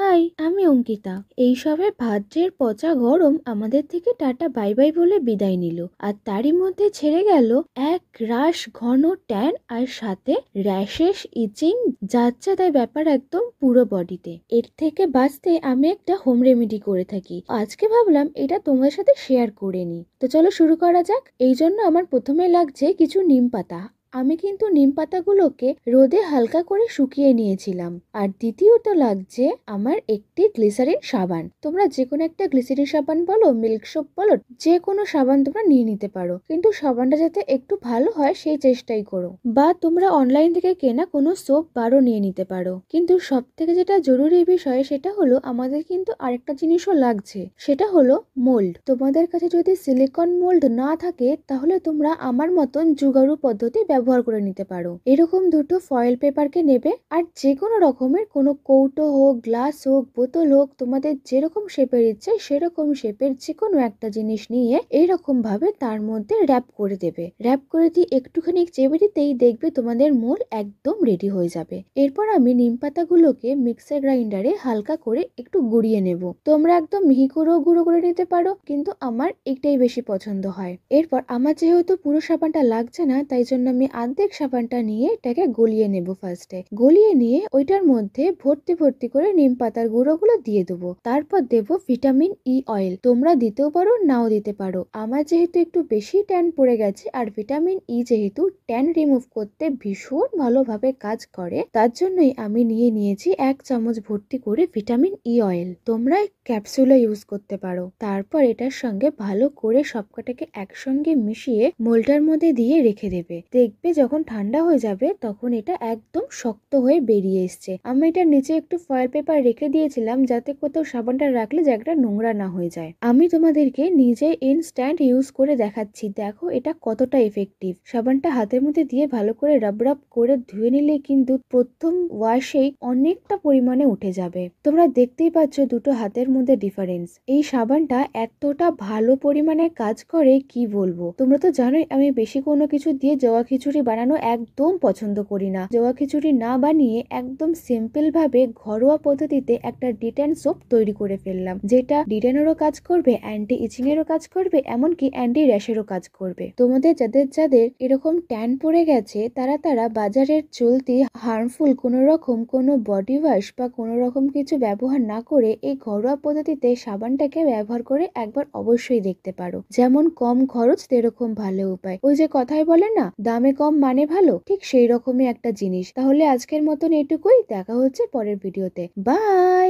High, আমি অঙ্কিতা। এইসবে ভাদ্রের পচা গরম আমাদের থেকে টাটা বাই বাই বলে বিদায় নিল, আর তারই মধ্যে ছেড়ে গেল এক রাশ ঘন ট্যান, আর সাথে র্যাশেস, ইচিং, যাচ্ছে তাই ব্যাপার একদম পুরো বডিতে। এর থেকে বাঁচতে আমি একটা হোম রেমেডি করে থাকি। আজকে ভাবলাম এটা তোমার সাথে শেয়ার করে নি। তো চলো শুরু করা যাক। এই জন্য আমার প্রথমে লাগছে কিছু নিম পাতা। আমি কিন্তু নিম পাতাগুলোকে রোদে হালকা করে শুকিয়ে নিয়েছিলাম। আর দ্বিতীয়ত লাগছে আমার একটি গ্লিসারিন সাবান। তোমরা যে কোনো একটা গ্লিসারিন সাবান বলো, মিল্ক সোপ বলো, যে কোনো সাবান তোমরা নিয়ে নিতে পারো, কিন্তু সাবানটা যাতে একটু ভালো হয় সেই চেষ্টাই করো। বা তোমরা অনলাইন থেকে কেনা কোনো সোপ বারও নিয়ে নিতে পারো। কিন্তু সব থেকে যেটা জরুরি বিষয় সেটা হলো আমাদের কিন্তু আরেকটা জিনিসও লাগছে, সেটা হলো মোল্ড। তোমাদের কাছে যদি সিলিকন মোল্ড না থাকে তাহলে তোমরা আমার মতন জুগাড়ু পদ্ধতি ব্যবহার করে নিতে পারো। এরকম দুটো ফয়েল পেপারকে নেবে, আর যে কোনো রকমের কোনো কৌটো হোক, গ্লাস হোক, বোতল হোক, তোমাদের যেরকম শেপের ইচ্ছে সেরকম শেপের যে কোনো একটা জিনিস নিয়ে এইরকম ভাবে তার মধ্যে র্যাপ করে দেবে। র্যাপ করে দিয়ে একটুখানি চেপে দিতেই দেখবে তোমাদের মোল একদম রেডি হয়ে যাবে। এরপর আমি নিম পাতাগুলোকে মিক্সার গ্রাইন্ডারে হালকা করে একটু গুঁড়িয়ে নেব। তোমরা একদম মিহি করেও গুঁড়ো করে নিতে পারো, কিন্তু আমার এটাই বেশি পছন্দ হয়। এরপর আমার যেহেতু পুরো সাবানটা লাগছে না, তাই জন্য আমি অর্ধেক সাবানটা নিয়ে এটাকে গলিয়ে নেব। ফার্স্টে গলিয়ে নিয়ে ওইটার মধ্যে ভর্তি ভর্তি করে নিম পাতার গুঁড়োগুলো দিয়ে দেবো। তারপর দেব ভিটামিন ই অয়েল। তোমরা দিতেও পারো, নাও দিতে পারো। আমার যেহেতু একটু বেশি ট্যান পড়ে গেছে, আর ভিটামিন ই যেহেতু ট্যান রিমুভ করতে ভীষণ ভালোভাবে কাজ করে, তার জন্যই আমি নিয়ে নিয়েছি 1 চামচ ভর্তি করে ভিটামিন ই অয়েল। তোমরা ক্যাপসুলও ইউজ করতে পারো। তারপর এটার সঙ্গে ভালো করে সবকটাকে একসঙ্গে মিশিয়ে মোল্ডটার মধ্যে দিয়ে রেখে দেবে। দেখবে যখন ঠান্ডা হয়ে যাবে তখন এটা একদম শক্ত হয়ে বেরিয়ে এসছে। আমি এটার নিচে একটু ফয়েল পেপার রেখে দিয়েছিলাম যাতে কোথাও সাবানটা রাখলে জায়গাটা নোংরা না হয়ে যায়। আমি তোমাদেরকে নিজে ইনস্ট্যান্ট ইউজ করে দেখাচ্ছি, দেখো এটা কতটা এফেক্টিভ। সাবানটা হাতের মধ্যে দিয়ে ভালো করে রাব রাব করে ধুয়ে নিলে কিন্তু প্রথম ওয়াশেই অনেকটা পরিমাণে উঠে যাবে। তোমরা দেখতেই পাচ্ছ দুটো হাতের মধ্যে ডিফারেন্স। এই সাবানটা এতটা ভালো পরিমাণে কাজ করে কি বলবো। তোমরা তো জানোই আমি বেশি কোনো কিছু দিয়ে জওয়া খিচুড়ি বানানো একদম পছন্দ করি না। জওয়া খিচুড়ি না বানিয়ে একদম সিম্পল ভাবে ঘরোয়া পদ্ধতিতে একটা ডিটেন সোপ তৈরি করে ফেললাম, যেটা ডিটেনেরও কাজ করবে, অ্যান্টি ইচিং এরও কাজ করবে, এমনকি অ্যান্টি র্যাশেরও কাজ করবে। তোমাদের যাদের যাদের এরকম ট্যান পড়ে গেছে তারা বাজারের চলতি হার্মফুল কোনো রকম কোনো বডি ওয়াশ বা কোনো রকম কিছু ব্যবহার না করে এই ঘরোয়া পদ্ধতিতে সাবানটাকে ব্যবহার করে একবার অবশ্যই দেখতে পারো। যেমন কম খরচ তেরকম ভালো উপায়। ওই যে কথাই বলে না, দামে কম মানে ভালো, ঠিক সেই রকমই একটা জিনিস। তাহলে আজকের মতন এটুকুই। দেখা হচ্ছে পরের ভিডিওতে। বাই।